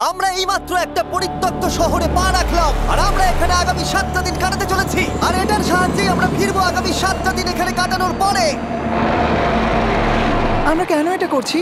আমরা এইমাত্র একটা পরিত্যক্ত শহরে পা রাখলাম আর আমরা এখানে আগামী 7টা দিন কাটাতে চলেছি আর এটার সাহায্যেই আমরা ফিরবো আগামী 7টা দিন এখানে কাটানোর পরে। আমরা কেন এটা করছি?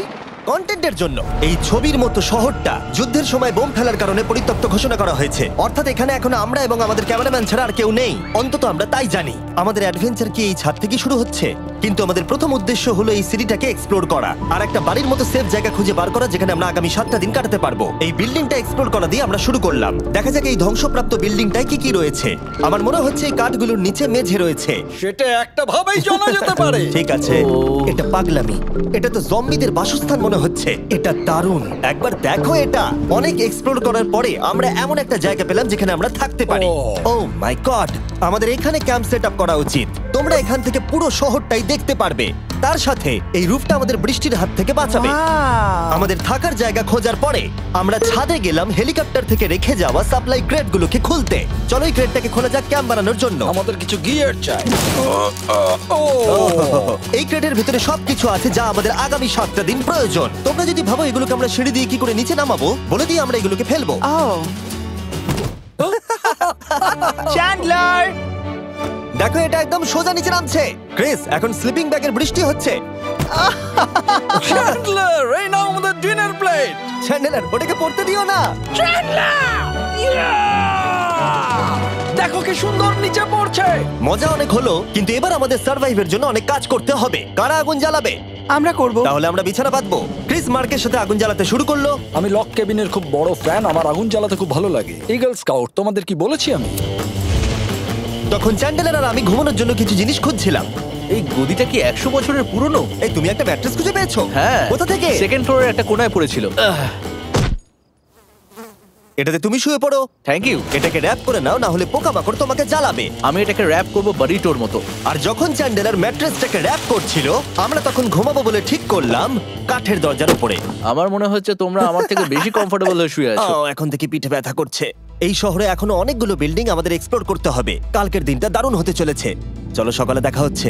কন্টেন্টের জন্য। এই ছবির মতো শহরটা যুদ্ধের সময় বোম ফেলার কারণে পরিত্যক্ত ঘোষণা করা হয়েছে, অর্থাৎ এখানে এখন আমরা এবং আমাদের ক্যামেরাম্যান ছাড়া আর কেউ নেই, অন্তত আমরা তাই জানি। আমাদের অ্যাডভেঞ্চার কি এই ছাদ থেকে শুরু হচ্ছে? কিন্তু আমাদের প্রথম উদ্দেশ্য হলো এই সিটিটাকে এক্সপ্লোর করা আর একটা বাড়ির মতো সেফ জায়গা খুঁজে বার করা যেখানে আমরা আগামী 7টা দিন কাটাতে পারবো। এই বিল্ডিংটা এক্সপ্লোর করা দিয়ে আমরা শুরু করলাম। দেখা যাক এই ধ্বংসপ্রাপ্ত বিল্ডিংটায় কি কি রয়েছে। আমার মনে হচ্ছে এই কাঠগুলোর নিচে মেঝে রয়েছে। সেটা একটা ভাবেই জানা যেতে পারে। ঠিক আছে, এটা পাগলামি। এটা তো জম্বিদের বাসস্থান মনে হচ্ছে। এটা দারুণ, একবার দেখো এটা। অনেক এক্সপ্লোর করার পরে আমরা এমন একটা জায়গা পেলাম যেখানে আমরা থাকতে পারি। ও মাই গড, আমাদের এখানে ক্যাম্প সেট আপ করা উচিত। তোমরা এখান থেকে পুরো শহরটাই দেখতে পারবে। তার সাথে এই রুফটা আমাদের বৃষ্টির হাত থেকে বাঁচাবে। আমাদের থাকার জায়গা খোঁজার পরে আমরা ছাদে গেলাম হেলিকপ্টার থেকে রেখে যাওয়া সাপ্লাই ক্রেটগুলোকে খুলতে। চলো এই ক্রেটটাকে খোলা যাক ক্যাম্প বানানোর জন্য। আমাদের কিছু গিয়ার চাই। এই ক্রেটের ভিতরে সবকিছু আছে যা আমাদের আগামী 7টা দিন প্রয়োজন। তোমরা যদি ভাবো এগুলোকে আমরা সিঁড়ি দিয়ে কি করে নিচে নামাবো, বলে দিয়ে আমরা এগুলোকে ফেলবো। চ্যান্ডলার, দেখো এটা একদম সোজা নিচে নামছে। ক্রিস, এখন স্লিপিং ব্যাগের বৃষ্টি হচ্ছে। চ্যান্ডলার, এই নাও আমাদের ডিনার প্লেট। চ্যান্ডেলার, ওটাকে পড়তে দিও না। দেখো কি সুন্দর নিচে পড়ছে। মজা অনেক হলো, কিন্তু এবার আমাদের সার্ভাইভের জন্য অনেক কাজ করতে হবে। কারা আগুন জ্বালাবে? আমরা করব। তাহলে আমরা বিছানা পাতবো। ক্রিস মার্কের সাথে আগুন জ্বালাতে শুরু করলো। আমি লক কেবিনের খুব বড় ফ্যান, আমার আগুন জ্বালাতে খুব ভালো লাগে। ইগল স্কাউট, তোমাদের কি বলেছি আমি? তখন চ্যান্ডেলার আর আমি ঘুমানোর জন্য কিছু জিনিস খুঁজছিলাম। এই গদিটা কি 100 বছরের পুরনো? এই তুমি একটা ম্যাট্রেস খুঁজে পেয়েছো? হ্যাঁ। কোথা থেকে? সেকেন্ড ফ্লোরের একটা কোণায় পড়েছিল। এটাতে তুমি শুয়ে পড়ো। Thank you. এটাকে র‍্যাপ করে নাও, না হলে পোকামাকড় তোমাকে জ্বালাবে। আমি এটাকে র‍্যাপ করব বারিটোর মতো। আর যখন চ্যান্ডেলার ম্যাট্রেসটাকে র‍্যাপ করছিল, আমরা তখন ঘুমাবো বলে ঠিক করলাম কাঠের দরজার উপরে। আমার মনে হচ্ছে তোমরা আমার থেকে বেশি কমফোর্টেবল হয়ে শুয়ে আছো। এখন থেকে পিঠে ব্যথা করছে। এই শহরে এখনো অনেকগুলো বিল্ডিং আমাদের এক্সপ্লোর করতে হবে। কালকের দিনটা দারুণ হতে চলেছে। চলো সকালে দেখা হচ্ছে।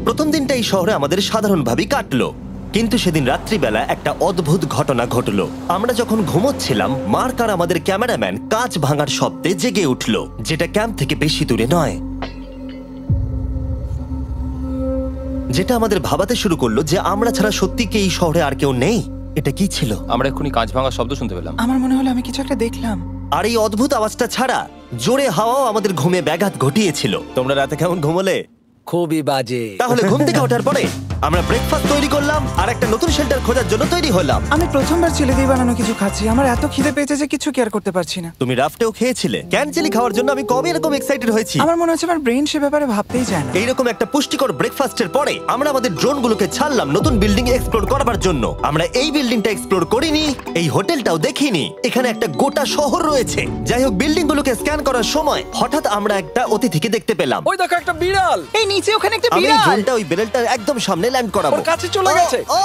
প্রথম দিনটা এই শহরে আমাদের সাধারণভাবেই কাটলো, কিন্তু সেদিন রাত্রিবেলা একটা অদ্ভুত ঘটনা ঘটলো। আমরা যখন ঘুমোচ্ছিলাম, মার্ক আর আমাদের ক্যামেরাম্যান কাঁচ ভাঙার শব্দে জেগে উঠলো, যেটা ক্যাম্প থেকে বেশি দূরে নয়। যেটা আমাদের ভাবাতে শুরু করলো যে আমরা ছাড়া সত্যি কি এই শহরে আর কেউ নেই। এটা কি ছিল? আমরা এক্ষুনি কাঁচ ভাঙার শব্দ শুনতে পেলাম। আমার মনে হলো আমি কিছু একটা দেখলাম। আর এই অদ্ভুত আওয়াজটা ছাড়া জোরে হাওয়াও আমাদের ঘুমে ব্যাঘাত ঘটিয়েছিল। তোমরা রাতে কেমন ঘুমোলে? খুবই বাজে। তাহলে ঘুম থেকে ওঠার পরে আমরা ব্রেকফাস্ট তৈরি করলাম আর একটা নতুন শেল্টার খোঁজার জন্য তৈরি হলাম। আমি প্রথমবার ছেলে দিয়ে বানানো কিছু খাচ্ছি। আমার এত খিদে পেয়েছে যে কিছু কেয়ার করতে পারছি না। তুমি রাফটেও খেয়েছিলে। ক্যানচেলি খাওয়ার জন্য আমি কবে এরকম এক্সাইটেড হয়েছি। আমার মনে হচ্ছে আমার ব্রেন সে ব্যাপারে ভাবতেই চায় না। এইরকম একটা পুষ্টিকর ব্রেকফাস্টের পরে আমরা আমাদের ড্রোনগুলোকে ছাড়লাম নতুন বিল্ডিং এক্সপ্লোর করার জন্য। আমরা এই বিল্ডিংটা এক্সপ্লোর করিনি, এই হোটেলটাও দেখিনি। এখানে একটা গোটা শহর রয়েছে। যাই হোক, বিল্ডিংগুলোকে স্ক্যান করার সময় হঠাৎ আমরা একটা অতিথিকে দেখতে পেলাম। ওই দেখো একটা বিড়াল। এই নিচে ওখানে একটা আমি এই বিড়াল। ড্রোনটা ওই বেরেলটার একদম সামনে ল্যান্ড করাবো। ওর কাছে চলে গেছে। ও,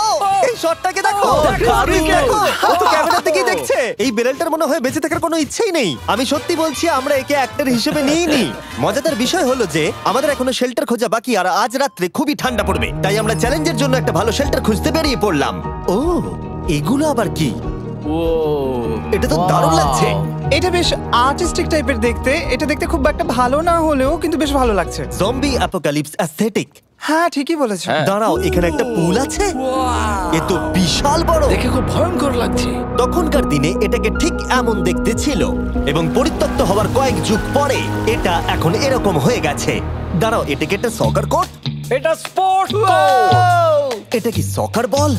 এই শটটাকে দেখো। দারুণ। দেখো, ও তো ক্যামেরা থেকেই দেখছে। এই বেরেলটার মনে হয় বেঁচে থাকার কোনো ইচ্ছেই নেই। আমি সত্যি বলছি, আমরা একে অ্যাক্টর হিসেবে নিইনি। মজাদার বিষয় হলো যে আমাদের এখনো শেল্টার খোঁজা বাকি, আর আজ রাত্রে খুবই ঠান্ডা পড়বে। তাই আমরা চ্যালেঞ্জের জন্য একটা ভালো শেল্টার খুঁজতে বেরিয়ে পড়লাম। ও, এগুলো আবার কি? ও, এটা তো দারুণ লাগছে। এটা বেশ আর্টিস্টিক টাইপের দেখতে। এটা দেখতে খুব একটা ভালো না হলেও কিন্তু বেশ ভালো লাগছে। Zombie apocalypse aesthetic. হ্যাঁ, ঠিকই বলেছো। দাঁড়াও, এখানে একটা পুল আছে। এ তো বিশাল বড়। দেখে খুব ভয়ঙ্কর লাগছে। তখনকার দিনে এটাকে ঠিক এমন দেখতে ছিল, এবং পরিত্যক্ত হওয়ার কয়েক যুগ পরে এটা এখন এরকম হয়ে গেছে। দাঁড়াও, এটাকে একটা সকার কোর্ট? এটা স্পোর্টস এটা কি সকার বল?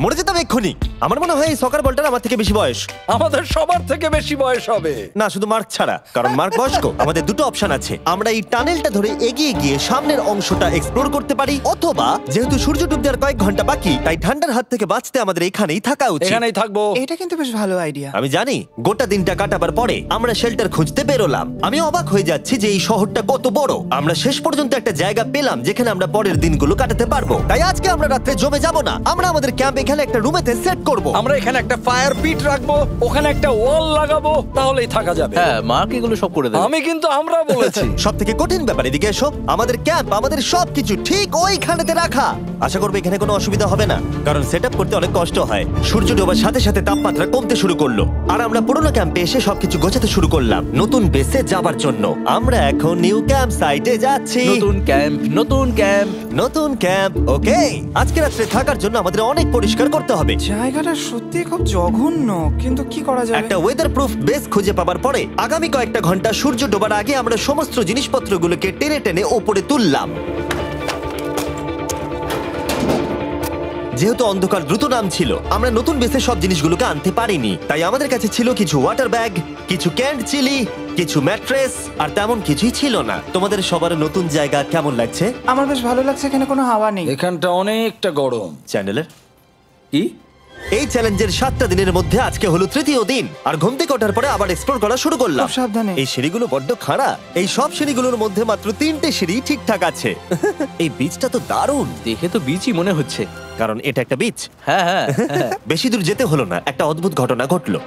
মরে যেতাম এক্ষুনি। আমার মনে হয় এই সকার বলটার আমার থেকে বেশি বয়স। আমাদের সবার থেকে বেশি বয়স হবে। না, শুধু মার্ক ছাড়া, কারণ মার্ক বয়স্ক। আমাদের দুটো অপশন আছে। আমরা এই টানেলটা ধরে এগিয়ে গিয়ে সামনের অংশটা এক্সপ্লোর করতে পারি, অথবা যেহেতু সূর্য ডুব দেওয়ার কয়েক ঘন্টা বাকি, তাই ঠান্ডার হাত থেকে বাঁচতে আমাদের এখানেই থাকা উচিত। এখানেই থাকবো। এটা কিন্তু বেশ ভালো আইডিয়া। আমি জানি। গোটা দিনটা কাটাবার পরে আমরা শেল্টার খুঁজতে বেরোলাম। আমি অবাক হয়ে যাচ্ছি যে এই শহরটা কত বড়। আমরা শেষ পর্যন্ত একটা জায়গা পেলাম যেখানে আমরা পরের দিনগুলো কাটাতে পারবো। তাই আজকে আমরা রাত্রে জমে যাব না। আমরা আমাদের ক্যাম্প এখানে একটা রুমেতে সেট করব। আমরা এখানে একটা ফায়ার পিট রাখবো, ওখানে একটা ওয়াল লাগাবো, তাহলেই থাকা যাবে। হ্যাঁ মার্ক এগুলো সব করে দেবে। আমি কিন্তু আমরা বলেছি। সব থেকে কঠিন ব্যাপার, এদিকে এসো। আমাদের ক্যাম্প, আমাদের সবকিছু ঠিক ওইখানেতে রাখা। আশা করবো এখানে কোনো অসুবিধা হবে না, কারণ সেটআপ করতে অনেক কষ্ট হয়। সূর্য ডোবার সাথে সাথে তাপমাত্রা কমতে শুরু করলো, আর আমরা পুরোনো ক্যাম্পে এসে সবকিছু গোছাতে শুরু করলাম নতুন বেসে যাবার জন্য। আমরা এখন নিউ ক্যাম্প সাইটে যাচ্ছি। নতুন ক্যাম্প, নতুন ক্যাম্প। নতুন ক্যাম্প, ওকে। আজকে রাত্রে থাকার জন্য আমাদের অনেক পরিষ্কার করতে হবে। জায়গাটা সত্যি খুব জঘন্য, কিন্তু কি করা যাবে? একটা ওয়েদার প্রুফ বেস খুঁজে পাবার পরে আগামী কয়েকটা ঘন্টা সূর্য ডোবার আগে আমরা সমস্ত জিনিসপত্রগুলোকে টেনে টেনে ওপরে তুললাম। যেহেতু অন্ধকার দ্রুত নামছিল, আমরা নতুন বেসে সব জিনিসগুলোকে আনতে পারিনি, তাই আমাদের কাছে ছিল কিছু ওয়াটার ব্যাগ, কিছু ক্যান্ড চিলি, কিছু ম্যাট্রেস, আর তেমন কিছুই ছিল না। তোমাদের সবার নতুন জায়গা কেমন লাগছে? আমার বেশ ভালো লাগছে, এখানে কোনো হাওয়া নেই। এখানটা অনেকটা গরম। চ্যানেলের কি? এই চ্যালেঞ্জের 7টা দিনের মধ্যে আজকে হলো তৃতীয় দিন, আর ঘুম থেকে ওঠার পরে আবার এক্সপ্লোর করা শুরু করলাম। খুব সাবধানে। এই সিঁড়িগুলো বড্ড খাড়া। এই সব সিঁড়িগুলোর মধ্যে মাত্র 3টে সিঁড়ি ঠিকঠাক আছে। এই বীজটা তো দারুণ, দেখে তো বিচই মনে হচ্ছে। কারণ এটা একটা বীজ। হ্যাঁ হ্যাঁ হ্যাঁ। বেশি দূর যেতে হলো না, একটা অদ্ভুত ঘটনা ঘটলো।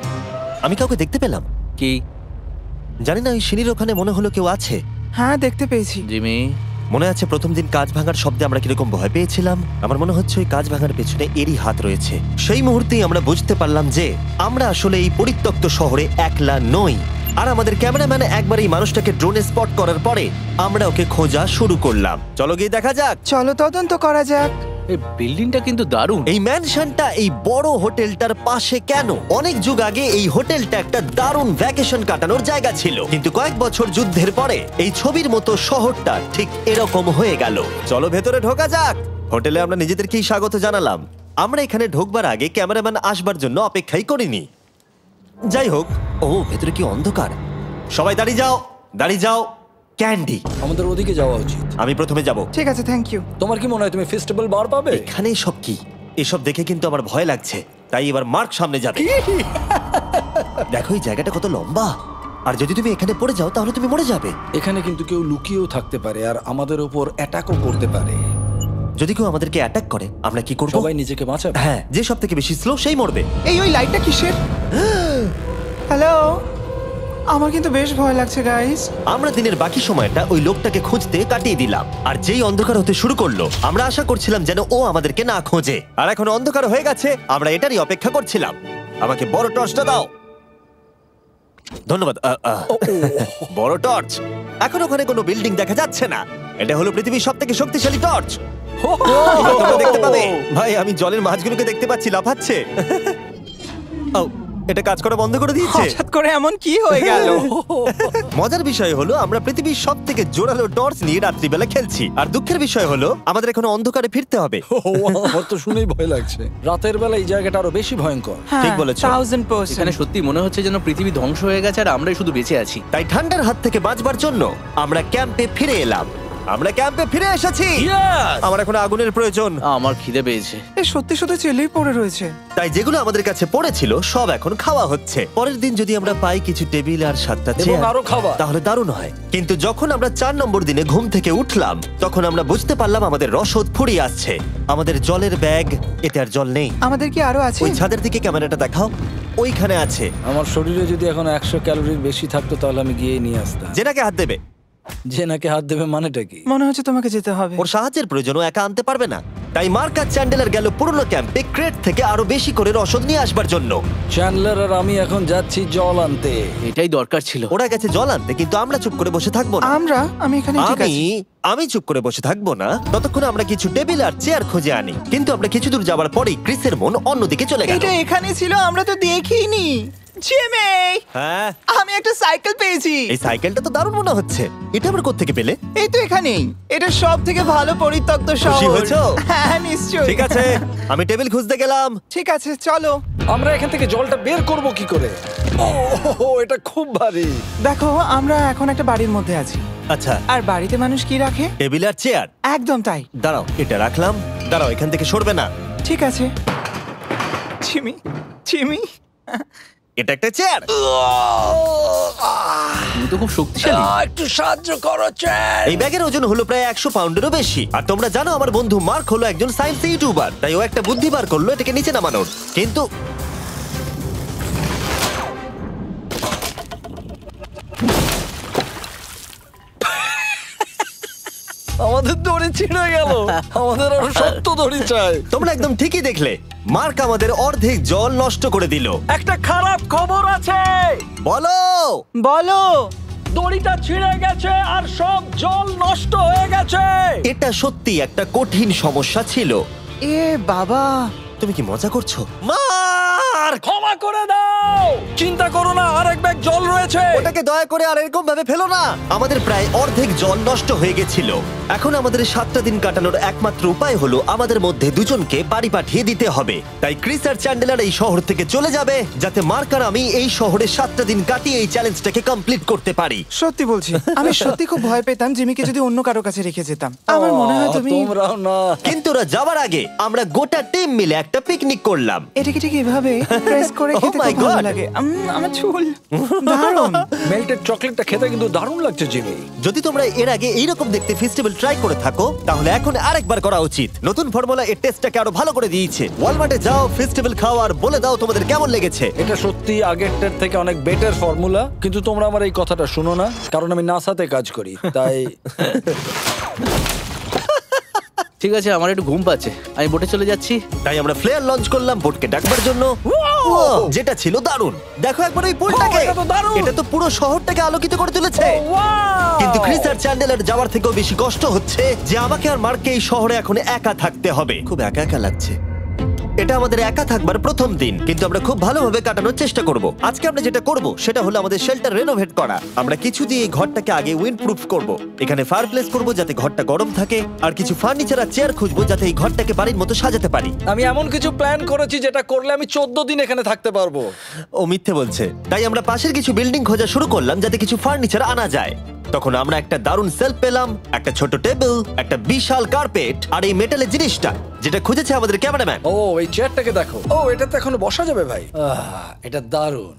আমি কাউকে দেখতে পেলাম, কি? জানি না, ওই সিঁড়ির ওখানে মনে হলো কেউ আছে। হ্যাঁ, দেখতে পেয়েছি। জিমি, মনে আছে প্রথম দিন কাঁচ ভাঙার শব্দে আমরা কিরকম ভয় পেয়েছিলাম? আমার মনে হচ্ছে ওই কাঁচ ভাঙার পেছনে এরই হাত রয়েছে। সেই মুহূর্তেই আমরা বুঝতে পারলাম যে আমরা আসলে এই পরিত্যক্ত শহরে একলা নই। আর আমাদের ক্যামেরাম্যান একবার এই মানুষটাকে ড্রোনে স্পট করার পরে আমরা ওকে খোঁজা শুরু করলাম। চলো গিয়ে দেখা যাক। চলো তদন্ত করা যাক। এই বিল্ডিংটা কিন্তু দারুণ। এই ম্যানশনটা এই বড় হোটেলটার পাশে কেন? অনেক যুগ আগে এই হোটেলটা একটা দারুণ ভ্যাকেশন কাটানোর জায়গা ছিল, কিন্তু কয়েক বছর যুদ্ধের পরে এই ছবির মতো শহরটা ঠিক এরকম হয়ে গেল। চলো ভেতরে ঢোকা যাক। হোটেলে আমরা নিজেদেরকেই স্বাগত জানালাম। আমরা এখানে ঢোকবার আগে ক্যামেরাম্যান আসবার জন্য অপেক্ষাই করিনি। যাই হোক, ও ভেতরে কি অন্ধকার। সবাই দাঁড়িয়ে যাও, দাঁড়িয়ে যাও। ক্যান্ডি, আমাদের ওদিকে যাওয়া উচিত। আমি প্রথমে যাব। ঠিক আছে, থ্যাংক ইউ। তোমার কি মনে হয় তুমি ফেস্টিভ্যাল বার পাবে? এখানে সব কি? এসব দেখে কিন্তু আমার ভয় লাগছে, তাই এবার মার্ক সামনে যাবে। দেখো এই জায়গাটা কত লম্বা, আর যদি তুমি এখানে পড়ে যাও তাহলে তুমি মরে যাবে। এখানে কিন্তু কেউ লুকিয়েও থাকতে পারে আর আমাদের উপর অ্যাটাকও করতে পারে। যদি কেউ আমাদেরকে অ্যাটাক করে আমরা কি করব? সবাই নিজেকে বাঁচাবে। হ্যাঁ, যে সব থেকে বেশি স্লো সেই মরবে। ওই লাইটটা কিসের? হ্যালো, আমার কিন্তু বেশ ভয় লাগছে গাইস। আমরা দিনের বাকি সময়টা ওই লোকটাকে খুঁজতে কাটিয়ে দিলাম, আর যেই অন্ধকার হতে শুরু করলো আমরা আশা করছিলাম যেন ও আমাদেরকে না খোঁজে। আর এখন অন্ধকার হয়ে গেছে, আমরা এটারই অপেক্ষা করছিলাম। আমাকে বড় টর্চটা দাও। ধন্যবাদ। বড় টর্চ। এখন ওখানে কোনো বিল্ডিং দেখা যাচ্ছে না। এটা হলো পৃথিবীর সবথেকে শক্তিশালী টর্চ। এবার তোমরা দেখতে পাবে। ভাই, আমি জলের মাছগুলোকে দেখতে পাচ্ছি লাফাচ্ছে। ও, এটা কাজ করা বন্ধ করে দিয়েছে। হঠাৎ করে এমন কি হয়ে গেল? মজার বিষয় হলো আমরা পৃথিবীর সব থেকে জোরালো টর্চ নিয়ে রাত্রিবেলা খেলছি, আর দুঃখের বিষয় হলো আমাদের এখন অন্ধকারে ফিরতে হবে। আমার তো শুনেই ভয় লাগছে। রাতের বেলা এই জায়গাটা আরো বেশি ভয়ঙ্কর। ঠিক বলেছো। 1000%। এখানে সত্যি মনে হচ্ছে যেন পৃথিবী ধ্বংস হয়ে গেছে আর আমরাই শুধু বেঁচে আছি। তাই ঠান্ডার হাত থেকে বাঁচবার জন্য আমরা ক্যাম্পে ফিরে এলাম। আমরা ক্যাম্পে ফিরে এসেছি। আমার এখন আগুনের প্রয়োজন। আমার খিদে পেয়েছে। এ সত্যি সত্যি চেলেই পড়ে রয়েছে। তাই যেগুলো আমাদের কাছে পড়েছিল সব এখন খাওয়া হচ্ছে। পরের দিন যদি আমরা পাই কিছু টেবিল আর 7টা এবং চেয়ার আরো খাবার। তাহলে দারুণ হয়। কিন্তু যখন আমরা 4 নম্বর দিনে ঘুম থেকে উঠলাম তখন আমরা বুঝতে পারলাম আমাদের রসদ ফুরিয়ে আসছে। আমাদের জলের ব্যাগ, এতে আর জল নেই। আমাদের কি আরো আছে? ওই ছাদের দিকে ক্যামেরাটা দেখাও, ওইখানে আছে। আমার শরীরে যদি এখন 100 ক্যালোরির বেশি থাকতো তাহলে আমি গিয়ে নিয়ে আসতাম। জেনাকে হাত দেবে। যে নাকি হাত দেবে মানেটা কি? মনে হচ্ছে তোমাকে যেতে হবে। ওর সাহায্যের প্রয়োজন, ও একা আনতে পারবে না। তাই মার্ক আর চ্যান্ডেলার গেল পুরনো ক্যাম্পে ক্রেট থেকে আরো বেশি করে রসদ নিয়ে আসবার জন্য। চ্যান্ডলার আর আমি এখন যাচ্ছি জল আনতে। এটাই দরকার ছিল। ওরা গেছে জল আনতে, কিন্তু আমরা চুপ করে বসে থাকবো না। আমি এখানে ঠিক আছি। আমি চুপ করে বসে থাকবো না ততক্ষণ আমরা কিছু টেবিল আর চেয়ার খুঁজে আনি। কিন্তু আমরা কিছু দূর যাবার পরেই ক্রিসের মন অন্যদিকে চলে গেল। এটা এখানে ছিল, আমরা তো দেখিনি। জিমি, হ্যাঁ, আমি একটা সাইকেল পেয়েছি। এই সাইকেলটা তো দারুণ মনে হচ্ছে। এটা আমরা কোত্থেকে পেলে? এই তো এখানেই। এটা সব থেকে ভালো পরিত্যক্ত শহর। হয়েছো? হ্যাঁ, নিশ্চয়ই। ঠিক আছে, আমি টেবিল খুঁজতে গেলাম। ঠিক আছে, চলো। আমরা এখান থেকে জলটা বের করব কি করে? ও, এটা খুব ভারী। দেখো, আমরা এখন একটা বাড়ির মধ্যে আছি। আচ্ছা, আর বাড়িতে মানুষ কি রাখে? টেবিল আর চেয়ার। একদম তাই। দাঁড়াও, এটা রাখলাম। দাঁড়াও, এখান থেকে সরবে না। ঠিক আছে। চিমি, চিমি, এটা একটা চেয়ার। তুমি তো খুব শক্তিশালী। একটু সাহায্য করো চ্যান। এই ব্যাগের ওজন হলো প্রায় 100 পাউন্ডেরও বেশি। আর তোমরা জানো আমার বন্ধু মার্ক হলো একজন সায়েন্স ইউটিউবার, তাই ও একটা বুদ্ধি বার করলো এটাকে নিচে নামানোর। কিন্তু আমাদের দড়ি ছিঁড়ে গেল। আমাদের আরো শক্ত দড়ি চাই। তোমরা একদম ঠিকই দেখলে, মার্ক আমাদের অর্ধেক জল নষ্ট করে দিল। একটা খারাপ খবর আছে, বলো। বলো। দড়িটা ছিঁড়ে গেছে আর সব জল নষ্ট হয়ে গেছে। এটা সত্যি একটা কঠিন সমস্যা ছিল। এ বাবা। তুমি কি মজা করছো? মার্ক, ক্ষমা করে দাও। চিন্তা করো না, আরেক ব্যাগ জল রয়েছে। ওটাকে দয়া করে আর এরকম ভাবে ফেলো না। আমাদের প্রায় অর্ধেক জল নষ্ট হয়ে গেছিল। এখন আমাদের 7টা দিন কাটানোর একমাত্র উপায় হলো আমাদের মধ্যে দুজনকে বাড়ি পাঠিয়ে দিতে হবে। তাই ক্রিস আর চ্যান্ডেলার এই শহর থেকে চলে যাবে, যাতে মার্ক আর আমি এই শহরে 7টা দিন কাটিয়ে এই চ্যালেঞ্জটাকে কমপ্লিট করতে পারি। সত্যি বলছি, আমি সত্যি খুব ভয় পেতাম জিমিকে যদি অন্য কারো কাছে রেখে যেতাম। আমার মনে হয় তুমি তোমরাও না। কিন্তু ওরা যাওয়ার আগে আমরা গোটা টিম মিলে একটা পিকনিক করলাম। এটাকে ঠিক এভাবে প্রেস করে Oh খেতে my খুব ভালো God! লাগে। আমার চুল দারুণ। মেল্টেড চকলেটটা খেতে কিন্তু দারুণ লাগছে জিমি। যদি তোমরা এর আগে এইরকম দেখতে ফেস্টিভ্যাল ট্রাই করে থাকো, তাহলে এখন আরেকবার করা উচিত। নতুন ফর্মুলা এর টেস্টটাকে আরো ভালো করে দিয়েছে। ওয়ালমার্টে যাও, ফেস্টিভ্যাল খাও আর বলে দাও তোমাদের কেমন লেগেছে। এটা সত্যি আগেরটার থেকে অনেক বেটার ফর্মুলা, কিন্তু তোমরা আমার এই কথাটা শুনো না, কারণ আমি নাসাতে কাজ করি, তাই। ঠিক আছে, আমার একটু ঘুম পাচ্ছে, আমি বোটে চলে যাচ্ছি। তাই আমরা ফ্লেয়ার লঞ্চ করলাম বোটকে ডাকবার জন্য। Wow! যেটা ছিল দারুণ। দেখো একবার ওই পুলটাকে। Oh, এটা তো দারুণ। এটা তো পুরো শহরটাকে আলোকিত করে তুলেছে। Wow! কিন্তু ক্রিস আর চ্যান্ডেলার যাওয়ার থেকেও বেশি কষ্ট হচ্ছে যে আমাকে আর মার্ককে এই শহরে এখন একা থাকতে হবে। খুব একা একা লাগছে। এটা আমাদের একা থাকবার প্রথম দিন, কিন্তু আমরা খুব ভালোভাবে কাটানোর চেষ্টা করব। আজকে আমরা যেটা করব সেটা হলো আমাদের শেল্টার রেনোভেট করা। আমরা কিছু দিয়ে এই ঘরটাকে আগে উইন্ড প্রুফ করব। এখানে ফায়ারপ্লেস করব যাতে ঘরটা গরম থাকে, আর কিছু ফার্নিচার আর চেয়ার খুঁজবো যাতে এই ঘরটাকে বাড়ির মতো সাজাতে পারি। আমি এমন কিছু প্ল্যান করেছি যেটা করলে আমি 14 দিন এখানে থাকতে পারবো। ও মিথ্যে বলছে। তাই আমরা পাশের কিছু বিল্ডিং খোঁজা শুরু করলাম যাতে কিছু ফার্নিচার আনা যায়। তখন আমরা একটা দারুণ সেলফ পেলাম, একটা ছোট টেবিল, একটা বিশাল কার্পেট আর এই মেটালের জিনিসটা যেটা খুঁজেছে আমাদের ক্যামেরাম্যান। ও এই চেয়ারটাকে দেখো। ও এটাতে এখনো বসা যাবে ভাই। এটা দারুণ।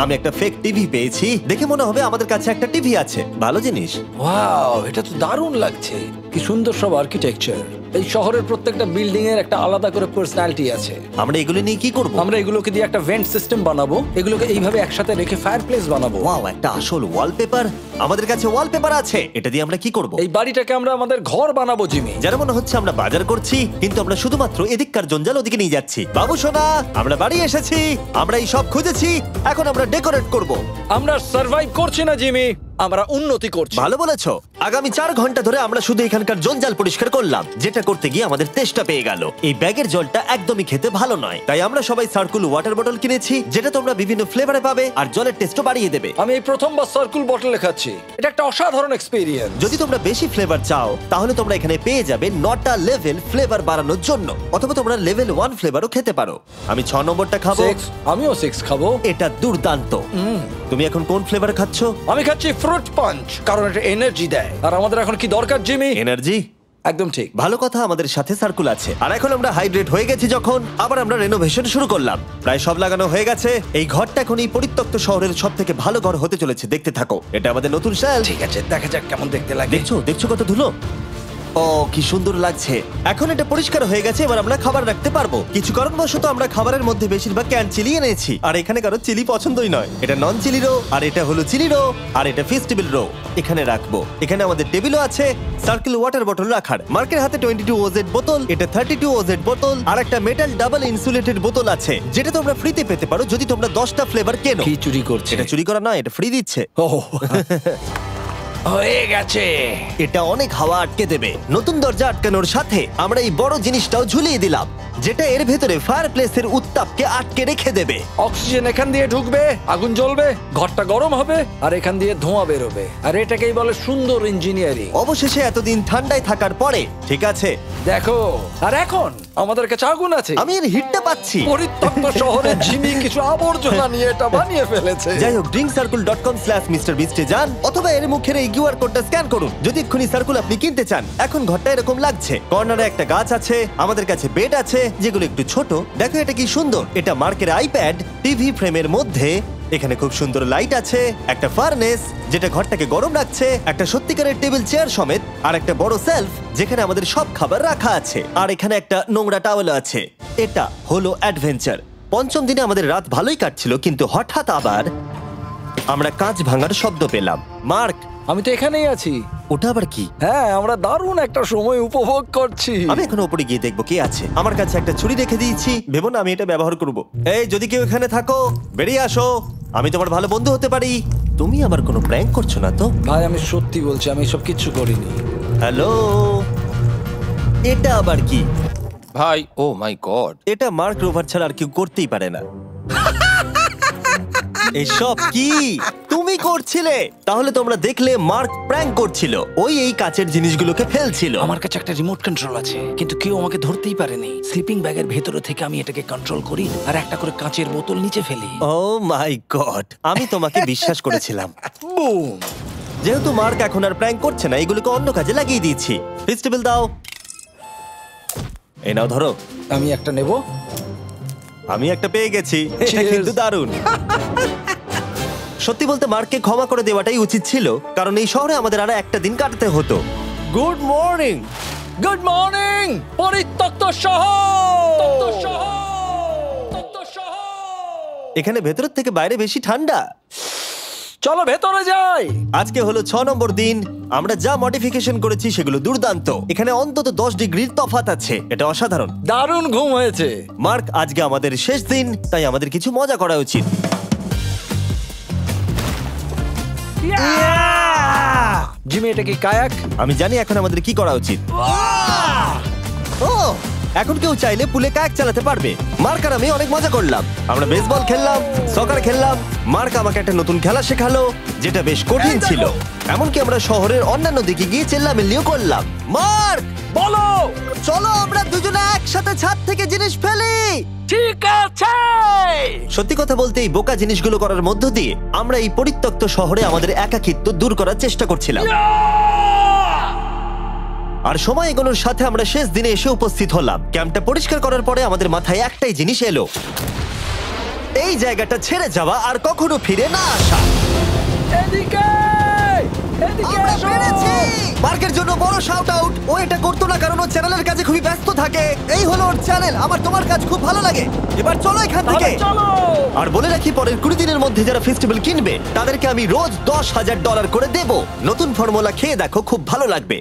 আমি একটা ফেক টিভি পেয়েছি, দেখে মনে হবে আমাদের কাছে একটা টিভি আছে। ভালো জিনিস। ওয়াও, এটা তো দারুণ লাগছে। কি সুন্দর সব আর্কিটেকচার। এই শহরের প্রত্যেকটা বিল্ডিং এর একটা আলাদা করে পার্সোনালিটি আছে। আমরা এগুলো নিয়ে কি করব? আমরা এগুলোকে দিয়ে একটা ভেন্ট সিস্টেম বানাবো, এগুলোকে এইভাবে একসাথে রেখে ফায়ারপ্লেস বানাবো। ওয়াও, একটা আসল ওয়ালপেপার। আমাদের কাছে ওয়ালপেপার আছে। এটা দিয়ে আমরা কি করব? এই বাড়িটাকে আমরা আমাদের ঘর বানাবো জিমি। যেন মনে হচ্ছে আমরা বাজার করছি, কিন্তু আমরা শুধুমাত্র এদিককার জঞ্জাল ওদিকে নিয়ে যাচ্ছি। বাবু সোনা, আমরা বাড়ি এসেছি। আমরা এই সব খুঁজেছি, এখন আমরা ডেকোরেট করব। আমরা সার্ভাইভ করছি না জিমি, আমরা উন্নতি করছি। ভালো বলেছো। আগামী 4 ঘন্টা ধরে আমরা শুধু এখানকার জঞ্জাল পরিষ্কার করলাম, যেটা করতে গিয়ে আমাদের তেষ্টা পেয়ে গেল। এই ব্যাগের জলটা একদমই খেতে ভালো নয়, তাই আমরা সবাই সার্কুল ওয়াটার বটল কিনেছি, যেটা তোমরা বিভিন্ন ফ্লেভারে পাবে আর জলের টেস্টও বাড়িয়ে দেবে। আমি এই প্রথমবার সার্কুল বটলে খাচ্ছি, এটা একটা অসাধারণ এক্সপেরিয়েন্স। যদি তোমরা বেশি ফ্লেভার চাও, তাহলে তোমরা এখানে পেয়ে যাবে 9টা লেভেল ফ্লেভার বাড়ানোর জন্য, অথবা তোমরা লেভেল 1 ফ্লেভারও খেতে পারো। আমি 6 নম্বরটা খাবো। আমিও 6 খাবো। এটা দুর্দান্ত। তুমি এখন কোন ফ্লেভার খাচ্ছ? আমি খাচ্ছি ফ্রুট পাঞ্চ, কারণ এটা এনার্জি দেয়। আর আমাদের এখন কি দরকার জিমি? এনার্জি। একদম ঠিক। ভালো কথা, আমাদের সাথে সার্কুল আছে। আর এখন আমরা হাইড্রেট হয়ে গেছি যখন, আবার আমরা রেনোভেশন শুরু করলাম। প্রায় সব লাগানো হয়ে গেছে। এই ঘরটা এখন এই পরিত্যক্ত শহরের সব থেকে ভালো ঘর হতে চলেছে। দেখতে থাকো, এটা আমাদের নতুন স্টাইল। ঠিক আছে, দেখা যাক কেমন দেখতে লাগে। দেখছো কত ধুলো। ও কি সুন্দর লাগছে। এখন এটা পরিষ্কার হয়ে গেছে, এবার আমরা খাবার রাখতে পারবো। কিছু কারণবশত আমরা খাবারের মধ্যে বেশিরভাগ ক্যান চিলি এনেছি, আর এখানে কারো চিলি পছন্দই নয়। এটা নন চিলি রো, আর এটা হলো চিলি রো, আর এটা ফেস্টিভ্যাল রো। এখানে রাখবো। এখানে আমাদের টেবিলও আছে, সার্কেল ওয়াটার বটল রাখার। মার্কের হাতে 22 ওজেড বোতল, এটা 32 ওজেড বোতল, আর একটা মেটাল ডাবল ইনসুলেটেড বোতল আছে, যেটা তোমরা ফ্রিতে পেতে পারো যদি তোমরা 10টা ফ্লেভার কেনো। কি চুরি করছে? এটা চুরি করা নয়, এটা ফ্রি দিচ্ছে। হয়ে গেছে। এটা অনেক হাওয়া আটকে দেবে। নতুন দরজা আটকানোর সাথে আমরা এই বড় জিনিসটাও ঝুলিয়ে দিলাম, যেটা এর ভেতরে ফায়ারপ্লেসের উত্তাপকে আটকে রেখে দেবে। অক্সিজেন এখান দিয়ে ঢুকবে, আগুন জ্বলবে, ঘরটা গরম হবে, আর এখান দিয়ে ধোঁয়া বেরোবে। আর এটাকেই বলে সুন্দর ইঞ্জিনিয়ারিং। অবশেষে এতদিন ঠান্ডায় থাকার পরে ঠিক আছে। দেখো, আর এখন আমাদের কাছে আগুন আছে। আমি এর হিটটা পাচ্ছি। পরিত্যক্ত শহরে জিমি কিছু আবর্জনা নিয়ে এটা বানিয়ে ফেলেছে। যাই হোক, drinkcircle.com/MrBeast এ যান, অথবা এর মুখের এই কিউআর কোডটা স্ক্যান করুন যদি এক্ষুনি সার্কুল আপনি কিনতে চান। এখন ঘরটা এরকম লাগছে। কর্নারে একটা গাছ আছে, আমাদের কাছে বেড আছে, যেগুলো একটু ছোট। দেখো এটা কি সুন্দর, এটা মার্কের আইপ্যাড টিভি ফ্রেমের মধ্যে। এখানে খুব সুন্দর লাইট আছে, একটা ফার্নেস যেটা ঘরটাকে গরম রাখছে, একটা সত্যিকারের টেবিল চেয়ার সমেত, আর একটা বড় সেলফ যেখানে আমাদের সব খাবার রাখা আছে, আর এখানে একটা নোংরা টাওয়েল আছে। এটা হলো অ্যাডভেঞ্চার। পঞ্চম দিনে আমাদের রাত ভালোই কাটছিল, কিন্তু হঠাৎ আবার আমরা কাঁচ ভাঙার শব্দ পেলাম। মার্ক, আমি তো এখানেই আছি। ওটা আবার কি? হ্যাঁ, আমরা দারুণ একটা সময় উপভোগ করছি। আমি এখন উপরে গিয়ে দেখবো কে আছে। আমার কাছে একটা ছুরি রেখে দিয়েছি, ভেবো না আমি এটা ব্যবহার করব। এই, যদি কেউ এখানে থাকো বেরিয়ে আসো, আমি তোমার ভালো বন্ধু হতে পারি। তুমি আমার কোনো প্র্যাঙ্ক করছো না তো? ভাই, আমি সত্যি বলছি, আমি সব কিচ্ছু করিনি। হ্যালো, এটা আবার কি? ভাই, ও মাই গড। এটা মার্ক রোভার ছাড়া আর কেউ করতেই পারে না। এসব কি তুমি করছিলে? তাহলে তোমরা দেখলে মার্ক প্র্যাঙ্ক করছিল। ওই এই কাচের জিনিসগুলোকে ফেলছিল। আমার কাছে একটা রিমোট কন্ট্রোল আছে, কিন্তু কেউ আমাকে ধরতেই পারেনি। স্লিপিং ব্যাগের ভেতরে থেকে আমি এটাকে কন্ট্রোল করি আর একটা করে কাঁচের বোতল নিচে ফেলি। ও মাই গড, আমি তোমাকে বিশ্বাস করেছিলাম। বুম! যেহেতু মার্ক এখন আর প্র্যাঙ্ক করছে না, এগুলোকে অন্য কাজে লাগিয়ে দিয়েছি। ফেস্টিভ্যাল দাও। এই নাও, ধরো। আমি একটা নেব। আমি একটা পেয়ে গেছি। এটা Cheers! কিন্তু দারুণ। সত্যি বলতে মার্ককে ক্ষমা করে দেওয়াটাই উচিত ছিল, কারণ এই শহরে আমাদের আর একটা দিন কাটাতে হতো। Good morning. গুড মর্নিং, পরিত্যক্ত শহর। এখানে ভেতরের থেকে বাইরে বেশি ঠান্ডা। চলো ভেতরে যাই। আজকে হলো 6 নম্বর দিন। আমরা যা মডিফিকেশন করেছি সেগুলো দুর্দান্ত। এখানে অন্তত 10 ডিগ্রির তফাৎ আছে, এটা অসাধারণ। দারুণ ঘুম হয়েছে। মার্ক, আজকে আমাদের শেষ দিন, তাই আমাদের কিছু মজা করা উচিত। জিমি, এটা কি কায়াক? আমি জানি এখন আমাদের কি করা উচিত। ও, এখন কেউ চাইলে পুলে কায়াক চালাতে পারবে। মার্ক আর আমি অনেক মজা করলাম। আমরা বেসবল খেললাম, সকার খেললাম। মার্ক আমাকে একটা নতুন খেলা শেখালো, যেটা বেশ কঠিন ছিল। এমনকি আমরা শহরের অন্যান্য দিকে গিয়ে চেল্লামিল্লিও করলাম। মার্ক, বলো। চলো আমরা দুজনে একসাথে ছাদ থেকে জিনিস ফেলি। ঠিক আছে। সত্যি কথা বলতে, এই বোকা জিনিসগুলো করার মধ্য দিয়ে আমরা এই পরিত্যক্ত শহরে আমাদের একাকিত্ব দূর করার চেষ্টা করছিলাম। আর সময় এগোনোর সাথে আমরা শেষ দিনে এসে উপস্থিত হলাম। ক্যাম্পটা পরিষ্কার করার পরে আমাদের মাথায় একটাই জিনিস এলো, এই জায়গাটা ছেড়ে যাওয়া আর কখনো ফিরে না আসা। এদিকে, এদিকে আমরা এসো। পেরেছি! মার্কের জন্য বড় শাউট আউট। ও এটা করতো না কারণ ও চ্যানেলের কাজে খুবই ব্যস্ত থাকে। এই হলো ওর চ্যানেল। আমার তোমার কাজ খুব ভালো লাগে। এবার চলো এখান থেকে। তাহলে চলো। আর বলে রাখি, পরের 20 দিনের মধ্যে যারা ফেস্টিভ্যাল কিনবে তাদেরকে আমি রোজ $10,000 করে দেব। নতুন ফর্মুলা খেয়ে দেখো, খুব ভালো লাগবে।